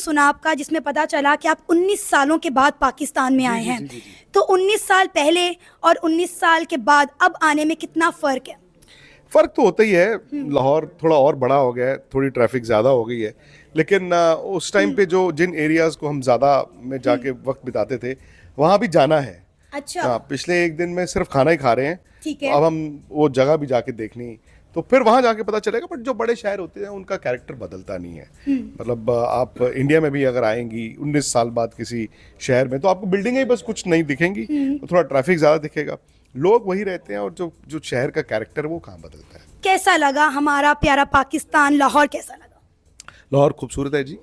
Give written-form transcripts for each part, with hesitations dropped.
सुना आपका जिसमें पता चला कि आप 19 सालों के बाद पाकिस्तान में आए हैं। तो 19 साल पहले और 19 साल के बाद अब आने में कितना फ़र्क है? फ़र्क तो होता ही है। लाहौर थोड़ा और बड़ा हो गया है, थोड़ी ट्रैफिक ज़्यादा हो गई है, लेकिन उस टाइम पे जो जिन एरियाज़ को हम ज़्यादा में जाके वक्त बिताते थे, वहाँ भी जाना है। अच्छा। हाँ, पिछले एक दिन में सिर्फ खाना ही खा रहे हैं, ठीक तो है। अब हम वो जगह भी जाके देखनी, तो फिर वहाँ जाके पता चलेगा। बट जो बड़े शहर होते हैं उनका कैरेक्टर बदलता नहीं है। मतलब आप इंडिया में भी अगर आएंगी 19 साल बाद किसी शहर में, तो आपको बिल्डिंगें ही बस कुछ नहीं दिखेंगी, तो थोड़ा ट्रैफिक ज़्यादा दिखेगा, लोग वही रहते हैं, और जो जो शहर का कैरेक्टर वो कहाँ बदलता है। कैसा लगा हमारा प्यारा पाकिस्तान, लाहौर कैसा लगा? लाहौर खूबसूरत है जी।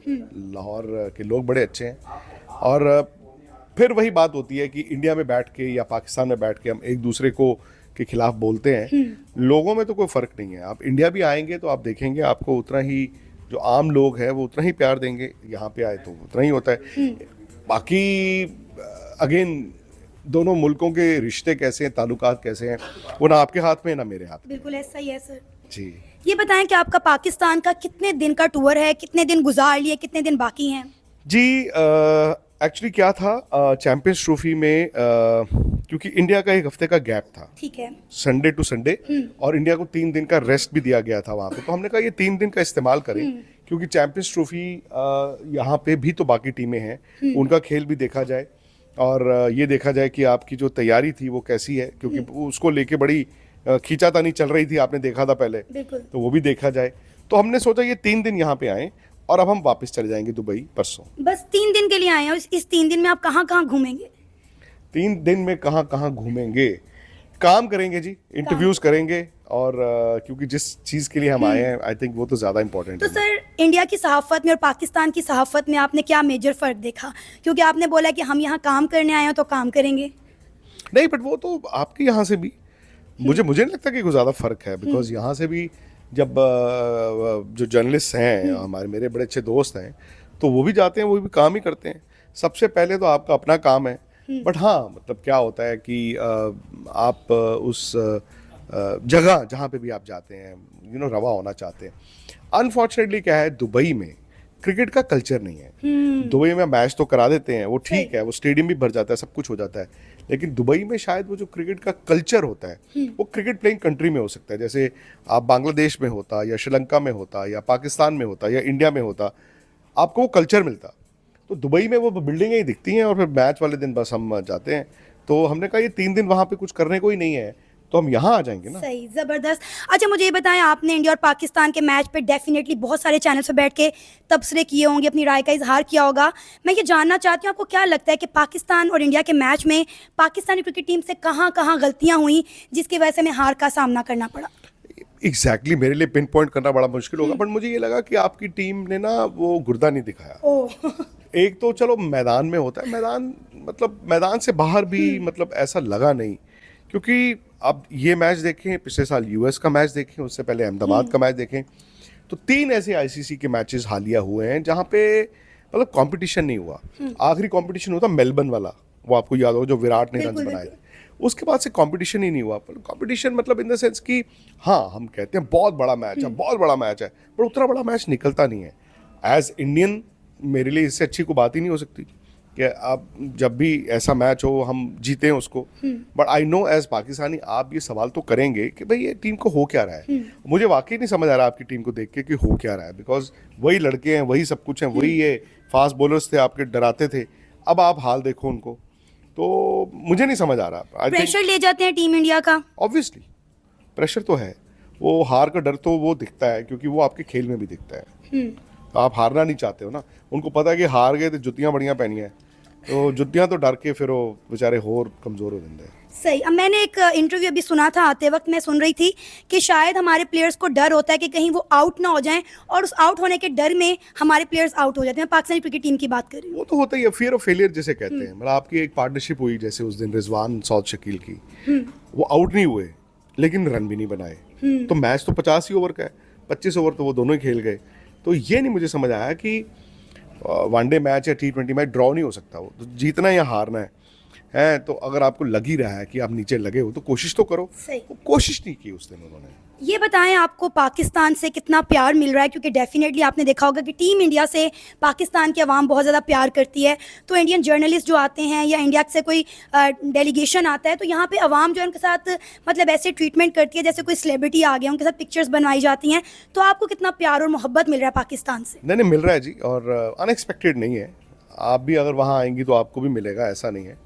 लाहौर के लोग बड़े अच्छे हैं, और फिर वही बात होती है कि इंडिया में बैठ के या पाकिस्तान में बैठ के हम एक दूसरे को के खिलाफ बोलते हैं, लोगों में तो कोई फ़र्क नहीं है। आप इंडिया भी आएंगे तो आप देखेंगे आपको उतना ही, जो आम लोग हैं वो उतना ही प्यार देंगे, यहाँ पे आए तो उतना ही होता है। बाकी अगेन, दोनों मुल्कों के रिश्ते कैसे हैं, ताल्लुकात कैसे हैं, वो ना आपके हाथ में है ना मेरे हाथ में। बिल्कुल ऐसा ही है सर। जी ये बताएं कि आपका पाकिस्तान का कितने दिन का टूर है, कितने दिन गुजार लिए, कितने दिन बाकी हैं? जी, एक्चुअली क्या था, चैंपियंस ट्रॉफी में क्योंकि इंडिया का एक हफ्ते का गैप था, ठीक है। संडे टू संडे, और इंडिया को 3 दिन का रेस्ट भी दिया गया था वहाँ पे, तो हमने कहा ये 3 दिन का इस्तेमाल करें, क्योंकि चैंपियंस ट्रॉफी यहाँ पे भी तो बाकी टीमें हैं, उनका खेल भी देखा जाए, और ये देखा जाए कि आपकी जो तैयारी थी वो कैसी है, क्योंकि उसको लेके बड़ी खींचातानी चल रही थी, आपने देखा था पहले, बिल्कुल। तो वो भी देखा जाए। तो हमने सोचा ये 3 दिन यहाँ पे आए, और अब हम वापस चले जाएंगे दुबई परसों। बस 3 दिन के लिए आए हैं, और इस 3 दिन में आप कहाँ कहाँ घूमेंगे? 3 दिन में कहाँ कहाँ घूमेंगे? काम करेंगे जी, इंटरव्यूज करेंगे, और क्योंकि जिस चीज़ के लिए हम आए हैं, आई थिंक वो तो ज़्यादा इंपॉर्टेंट तो है। सर, इंडिया की सहाफ़त में और पाकिस्तान की सहाफ़त में आपने क्या मेजर फ़र्क देखा? क्योंकि आपने बोला कि हम यहाँ काम करने आए हैं तो काम करेंगे। नहीं, बट वो तो आपके यहाँ से भी, मुझे नहीं लगता कि कोई ज़्यादा फर्क है, बिकॉज यहाँ से भी जब जो जर्नलिस्ट हैं हमारे, मेरे बड़े अच्छे दोस्त हैं, तो वो भी जाते हैं, वो भी काम ही करते हैं। सबसे पहले तो आपका अपना काम है, बट हाँ, मतलब क्या होता है कि आप उस जगह जहाँ पे भी आप जाते हैं, रवा होना चाहते हैं। अनफॉर्चुनेटली क्या है, दुबई में क्रिकेट का कल्चर नहीं है। दुबई में मैच तो करा देते हैं, वो ठीक है, वो स्टेडियम भी भर जाता है, सब कुछ हो जाता है, लेकिन दुबई में शायद वो जो क्रिकेट का कल्चर होता है, वो क्रिकेट प्लेइंग कंट्री में हो सकता है। जैसे आप बांग्लादेश में होता, या श्रीलंका में होता, या पाकिस्तान में होता, या इंडिया में होता, आपको वो कल्चर मिलता। तो दुबई में वो बिल्डिंगें ही दिखती हैं, और फिर मैच वाले दिन बस हम जाते हैं। तो हमने कहा ये 3 दिन वहाँ पे कुछ करने को ही नहीं है, तो हम यहाँ आ जाएंगे ना। सही, ज़बरदस्त। अच्छा, मुझे ये बताएं, आपने इंडिया और पाकिस्तान के मैच पे डेफिनेटली बहुत सारे चैनल्स पे बैठ के तबसरे किए होंगे, अपनी राय का इजहार किया होगा। मैं ये जानना चाहती हूँ, आपको क्या लगता है कि पाकिस्तान और इंडिया के मैच में पाकिस्तानी क्रिकेट टीम से कहाँ कहाँ गलतियाँ हुई जिसकी वजह से हमें हार का सामना करना पड़ा? एग्जैक्टली मेरे लिए पिन पॉइंट करना बड़ा मुश्किल होगा, बट मुझे ये लगा कि आपकी टीम ने ना वो गुर्दा नहीं दिखाया। ओह। एक तो चलो मैदान में होता है, मैदान मतलब मैदान से बाहर भी मतलब ऐसा लगा नहीं, क्योंकि अब ये मैच देखें, पिछले साल यूएस का मैच देखें, उससे पहले अहमदाबाद का मैच देखें, तो 3 ऐसे आईसीसी के मैचेस हालिया हुए हैं जहाँ पे मतलब कंपटीशन नहीं हुआ। आखिरी कंपटीशन हुआ था मेलबर्न वाला, वो आपको याद होगा, जो विराट ने रन बिल्कुल, बनाए थे। उसके बाद से कंपटीशन ही नहीं हुआ। कंपटीशन मतलब इन द सेंस कि हाँ, हम कहते हैं बहुत बड़ा मैच है, बहुत बड़ा मैच है, पर उतना बड़ा मैच निकलता नहीं है। एज इंडियन मेरे लिए इससे अच्छी कोई बात ही नहीं हो सकती कि आप जब भी ऐसा मैच हो हम जीते हैं उसको। But I know as Pakistani आप ये सवाल तो करेंगे कि भाई ये टीम को हो क्या रहा है। मुझे वाकई नहीं समझ आ रहा आपकी टीम को देख के कि हो क्या रहा है, बिकॉज वही लड़के हैं, वही सब कुछ हैं, वही ये फास्ट बॉलर्स थे आपके, डराते थे, अब आप हाल देखो उनको, तो मुझे नहीं समझ आ रहा। प्रेशर ले जाते हैं टीम इंडिया का। ऑब्वियसली प्रेशर तो है, वो हार का डर तो वो दिखता है, क्योंकि वो आपके खेल में भी दिखता है। आप हारना नहीं चाहते हो ना, उनको पता है कि हार गए तो जुतियाँ बढ़िया पहनी है, तो जुतियाँ तो डर के फिर वो बेचारे और कमज़ोर हो जाते हैं। सही। अब मैंने एक इंटरव्यू अभी सुना था, आते वक्त मैं सुन रही थी कि शायद हमारे प्लेयर्स को डर होता है कि कहीं वो आउट ना हो जाएं, और उस आउट होने के डर में हमारे प्लेयर्स आउट हो जाते हैं। पाकिस्तानी क्रिकेट टीम की बात कर रही हूँ। वो तो होता ही है, फियर ऑफ फेलियर जिसे कहते हैं। मतलब आपकी एक पार्टनरशिप हुई जैसे उस दिन रिजवान सौद शकील की, वो आउट नहीं हुए लेकिन रन भी नहीं बनाए, तो मैच तो 50 ही ओवर का है, 25 ओवर तो वो दोनों ही खेल गए। तो ये नहीं मुझे समझ आया कि वनडे मैच या T20 मैच ड्रॉ नहीं हो सकता, वो तो जीतना या हारना है। हैं, तो अगर आपको लग ही रहा है कि आप नीचे लगे हो तो कोशिश तो करो। सही। वो कोशिश नहीं की उस दिन उन्होंने। ये बताएं आपको पाकिस्तान से कितना प्यार मिल रहा है, क्योंकि डेफिनेटली आपने देखा होगा कि टीम इंडिया से पाकिस्तान की आवाम बहुत ज़्यादा प्यार करती है। तो इंडियन जर्नलिस्ट जो आते हैं या इंडिया से कोई डेलीगेशन आता है तो यहाँ पे आवाम जो है उनके साथ मतलब ऐसे ट्रीटमेंट करती है जैसे कोई सेलिब्रिटी आ गया, उनके साथ पिक्चर्स बनवाई जाती हैं। तो आपको कितना प्यार और मोहब्बत मिल रहा है पाकिस्तान से? नहीं नहीं, मिल रहा है जी, और अनएक्सपेक्टेड नहीं है। आप भी अगर वहाँ आएंगी तो आपको भी मिलेगा, ऐसा नहीं है।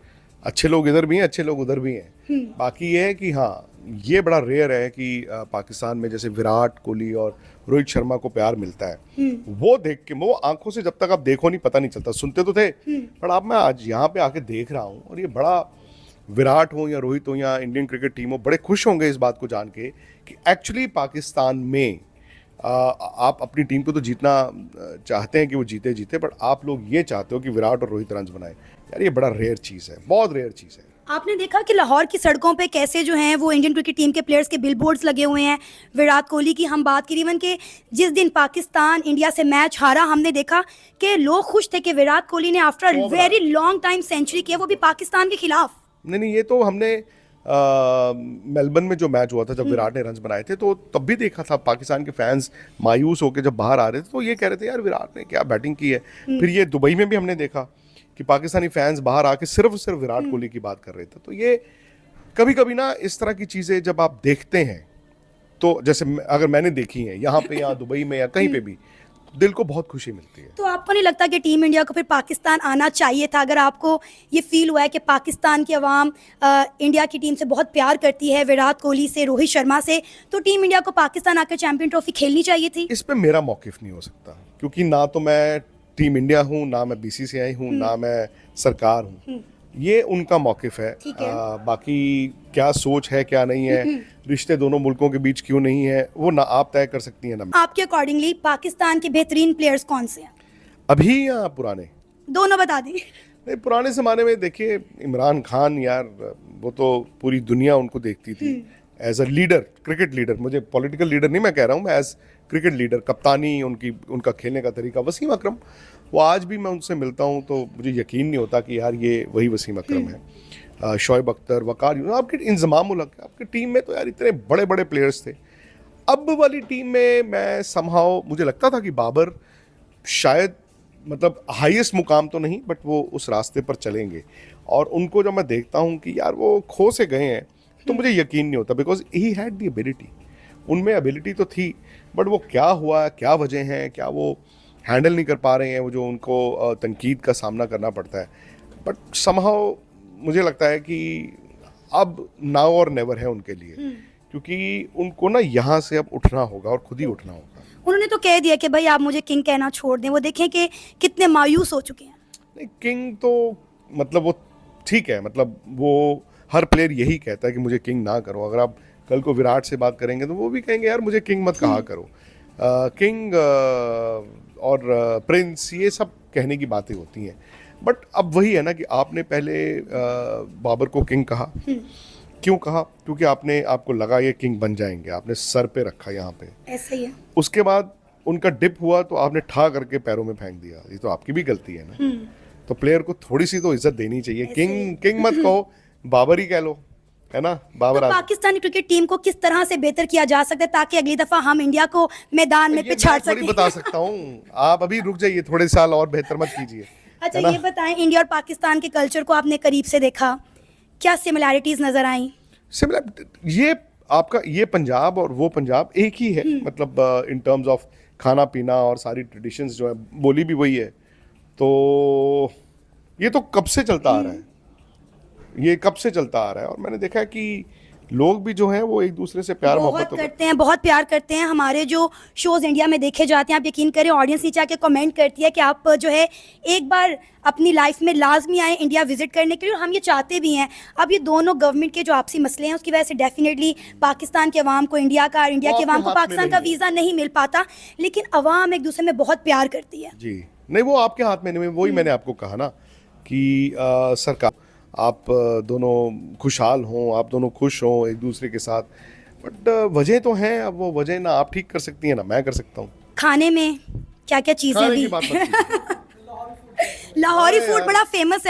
अच्छे लोग इधर भी हैं, अच्छे लोग उधर भी हैं। बाकी ये है कि हाँ, ये बड़ा रेयर है कि पाकिस्तान में जैसे विराट कोहली और रोहित शर्मा को प्यार मिलता है। वो देख के, वो आंखों से जब तक आप देखो नहीं पता नहीं चलता, सुनते तो थे, पर अब मैं आज यहाँ पे आके देख रहा हूँ और ये बड़ा, विराट हो या रोहित हो या इंडियन क्रिकेट टीम हो, बड़े खुश होंगे इस बात को जान के कि एक्चुअली पाकिस्तान में आप अपनी टीम को तो जीतना चाहते हैं कि वो जीते, बट आप लोग ये चाहते हो कि विराट और रोहित रन बनाए। यार ये बड़ा रेयर चीज़ है, बहुत रेयर चीज़ है। आपने देखा कि लाहौर की सड़कों पे कैसे जो हैं वो इंडियन क्रिकेट टीम के प्लेयर्स के बिलबोर्ड्स लगे हुए हैं। विराट कोहली की हम बात करें, इवन के जिस दिन पाकिस्तान इंडिया से मैच हारा, हमने देखा कि लोग खुश थे कि विराट कोहली ने after very long time century किया, वो भी पाकिस्तान के खिलाफ। नहीं, ये तो हमने मेलबर्न में जो मैच हुआ था जब विराट ने रन्स बनाए थे, तो तब भी देखा था पाकिस्तान के फैंस मायूस होकर जब बाहर आ रहे थे तो ये कह रहे थे यार विराट ने क्या बैटिंग की है। फिर ये दुबई में भी हमने देखा कि पाकिस्तानी फैंस बाहर आके सिर्फ विराट कोहली की बात कर रहे थे। तो ये कभी कभी ना इस तरह की चीज़ें जब आप देखते हैं, तो जैसे अगर मैंने देखी हैं यहाँ पे या दुबई में या कहीं पे भी, दिल को बहुत खुशी मिलती है। तो आपको नहीं लगता कि टीम इंडिया को फिर पाकिस्तान आना चाहिए था? अगर आपको ये फील हुआ है कि पाकिस्तान की आवाम इंडिया की टीम से बहुत प्यार करती है, विराट कोहली से, रोहित शर्मा से, तो टीम इंडिया को पाकिस्तान आकर चैंपियन ट्रॉफी खेलनी चाहिए थी? इस पे मेरा मौकिफ नहीं हो सकता, क्योंकि ना तो मैं टीम इंडिया हूँ, ना मैं बीसीसीआई हूँ, ना मैं सरकार हूँ। ये उनका मौकिफ है। बाकी क्या सोच है क्या नहीं है, रिश्ते दोनों मुल्कों के बीच क्यों नहीं है, वो ना आप तय कर सकती हैं ना मैं। आपके अकॉर्डिंगली पाकिस्तान के बेहतरीन प्लेयर्स कौन से हैं? अभी या पुराने? दोनों बता दें। नहीं, पुराने ज़माने में देखिए इमरान खान, यार वो तो पूरी दुनिया उनको देखती थी as a leader, cricket leader. मुझे पॉलिटिकल लीडर नहीं मैं कह रहा हूँ, मैं एज क्रिकेट लीडर, कप्तानी उनका खेलने का तरीका। वसीम अकरम, वो आज भी मैं उनसे मिलता हूँ तो मुझे यकीन नहीं होता कि यार ये वही वसीम अकरम है। शोएब अख्तर, वकार, आपके इंजमाम उलग, आपकी टीम में तो यार इतने बड़े बड़े प्लेयर्स थे। अब वाली टीम में मैं समहाउ, मुझे लगता था कि बाबर शायद, मतलब हाईएस्ट मुकाम तो नहीं, बट वो उस रास्ते पर चलेंगे। और उनको जब मैं देखता हूँ कि यार वो खो से गए हैं, तो मुझे यकीन नहीं होता, because he had the ability. उनमें एबिलिटी तो थी, बट वो क्या हुआ, क्या वजह हैं, क्या वो हैंडल नहीं कर पा रहे हैं, वो जो उनको तनकीद का सामना करना पड़ता है। बट समहाउ मुझे लगता है कि अब नाउ और नेवर है उनके लिए, क्योंकि उनको ना यहाँ से अब उठना होगा और खुद ही उठना होगा। उन्होंने तो कह दिया कि भाई आप मुझे किंग कहना छोड़ दें। वो देखें कि कितने मायूस हो चुके हैं। नहीं, किंग तो मतलब वो ठीक है, मतलब वो हर प्लेयर यही कहता है कि मुझे किंग ना करो। अगर आप कल को विराट से बात करेंगे तो वो भी कहेंगे यार मुझे किंग मत कहा करो। किंग और प्रिंस, ये सब कहने की बातें होती हैं। बट अब वही है ना कि आपने पहले बाबर को किंग कहा, क्यों कहा? क्योंकि आपको लगा ये किंग बन जाएंगे, आपने सर पे रखा यहाँ पे, ऐसे ही है। उसके बाद उनका डिप हुआ तो आपने ठा करके पैरों में फेंक दिया। ये तो आपकी भी गलती है ना। तो प्लेयर को थोड़ी सी तो इज्जत देनी चाहिए। किंग मत कहो, बाबर ही कह लो, है ना। बाबर तो पाकिस्तानी क्रिकेट टीम को किस तरह से बेहतर किया जा सकता है ताकि अगली दफा हम इंडिया को मैदान में पिछाड़ सकें? बता सकता हूँ, आप अभी रुक जाइए, थोड़े साल और बेहतर मत कीजिए। अच्छा, ये बताएं, इंडिया और पाकिस्तान के कल्चर को आपने करीब से देखा, क्या सिमिलैरिटीज नजर आई? ये आपका ये पंजाब और वो पंजाब एक ही है, मतलब इन टर्म्स ऑफ खाना पीना और सारी ट्रेडिशंस जो है, बोली भी वही है। तो ये तो कब से चलता आ रहा है, ये कब से चलता आ रहा है। और मैंने देखा है कि लोग भी जो हैं वो एक दूसरे से प्यार मोहब्बत करते हैं, बहुत प्यार करते हैं। हमारे जो शोज इंडिया में देखे जाते हैं, आप यकीन करें ऑडियंस नीचे आके कमेंट करती है कि आप जो है एक बार अपनी लाइफ में लाजमी आए इंडिया विजिट करने के लिए, और हम ये चाहते भी हैं। अब ये दोनों गवर्नमेंट के जो आपसी मसले हैं उसकी वजह से डेफिनेटली पाकिस्तान के अवाम को इंडिया का, और इंडिया के अवाम को पाकिस्तान का वीज़ा नहीं मिल पाता, लेकिन अवाम एक दूसरे में बहुत प्यार करती है। जी नहीं, वो आपके हाथ में नहीं। वही मैंने आपको कहा ना कि सरकार, आप दोनों खुशहाल हों, आप दोनों खुश हों एक दूसरे के साथ। बट वजह तो हैं, अब वो वजह ना आप ठीक कर सकती हैं ना मैं कर सकता हूँ। खाने में क्या क्या चीज़ें भी लाहौरी फूड बड़ा फेमस है।